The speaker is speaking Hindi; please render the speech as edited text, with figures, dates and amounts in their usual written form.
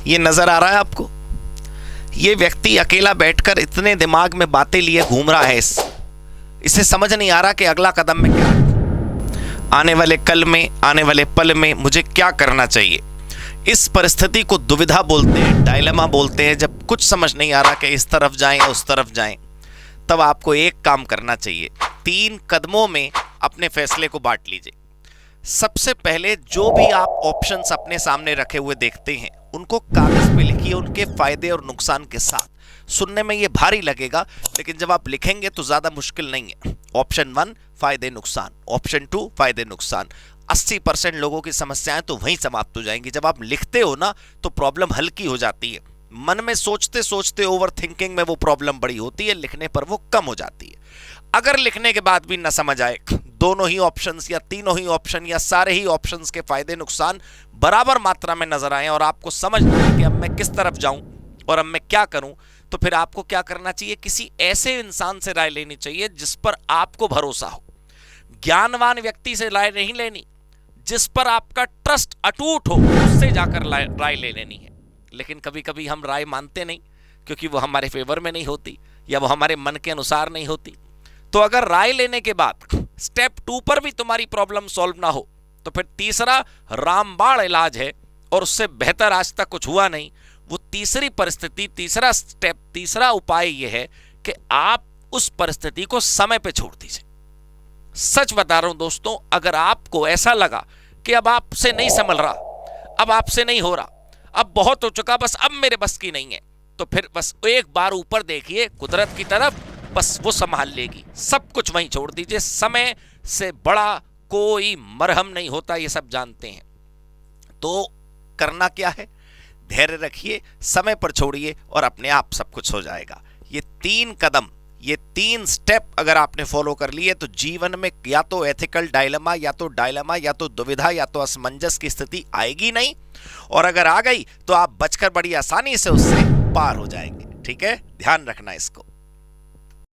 ये नजर आ रहा है आपको? ये व्यक्ति अकेला बैठकर इतने दिमाग में बातें लिए घूम रहा है, इसे समझ नहीं आ रहा कि अगला कदम में क्या रखूं, आने वाले कल में, आने वाले पल में मुझे क्या करना चाहिए। इस परिस्थिति को दुविधा बोलते हैं, डायलेमा बोलते हैं। जब कुछ समझ नहीं आ रहा कि इस तरफ जाएं या उस तरफ जाएं, तब आपको एक काम करना चाहिए। 3 कदमों में अपने फैसले को बांट लीजिए। सबसे पहले जो भी आप ऑप्शंस अपने सामने रखे हुए देखते हैं, उनको कागज पे लिखिए, उनके फायदे और नुकसान के साथ। सुनने में ये भारी लगेगा, लेकिन जब आप लिखेंगे तो ज्यादा मुश्किल नहीं है। ऑप्शन 1 फायदे नुकसान, ऑप्शन 2 फायदे नुकसान। 80% लोगों की समस्याएं तो वहीं समाप्त हो जाएंगी। जब आप लिखते हो ना, तो प्रॉब्लम हल्की हो जाती है। मन में सोचते सोचते ओवर थिंकिंग में वो प्रॉब्लम बड़ी होती है, लिखने पर वो कम हो जाती है। अगर लिखने के बाद भी ना समझ आए, दोनों ही ऑप्शंस या तीनों ही ऑप्शन या सारे ही ऑप्शंस के फायदे नुकसान बराबर मात्रा में नजर आए और आपको समझ ना आए कि अब मैं किस तरफ जाऊं और अब मैं क्या करूं, तो फिर आपको क्या करना चाहिए? किसी ऐसे इंसान से राय लेनी चाहिए जिस पर आपको भरोसा हो। ज्ञानवान व्यक्ति से राय नहीं लेनी, जिस पर आपका ट्रस्ट अटूट हो उससे जाकर राय ले लेनी है। लेकिन कभी कभी हम राय मानते नहीं, क्योंकि वो हमारे फेवर में नहीं होती या वो हमारे मन के अनुसार नहीं होती। तो अगर राय लेने के बाद स्टेप 2 पर भी तुम्हारी प्रॉब्लम सॉल्व ना हो, तो फिर तीसरा रामबाण इलाज है और उससे बेहतर आज तक कुछ हुआ नहीं। वो तीसरी परिस्थिति, तीसरा स्टेप, तीसरा उपाय यह है कि आप उस परिस्थिति को समय पे छोड़ दीजिए। सच बता रहा हूं दोस्तों, अगर आपको ऐसा लगा कि अब आपसे नहीं संभल रहा, अब आपसे नहीं हो रहा, अब बहुत हो चुका, बस अब मेरे बस की नहीं है, तो फिर बस एक बार ऊपर देखिए कुदरत की तरफ, बस वो संभाल लेगी। सब कुछ वहीं छोड़ दीजिए। समय से बड़ा कोई मरहम नहीं होता, ये सब जानते हैं। तो करना क्या है? धैर्य रखिए, समय पर छोड़िए और अपने आप सब कुछ हो जाएगा। ये 3 कदम, ये 3 स्टेप अगर आपने फॉलो कर लिए, तो जीवन में या तो एथिकल डायलेमा, या तो दुविधा, या तो असमंजस की स्थिति आएगी नहीं, और अगर आ गई तो आप बचकर बड़ी आसानी से उससे पार हो जाएंगे। ठीक है, ध्यान रखना इसको।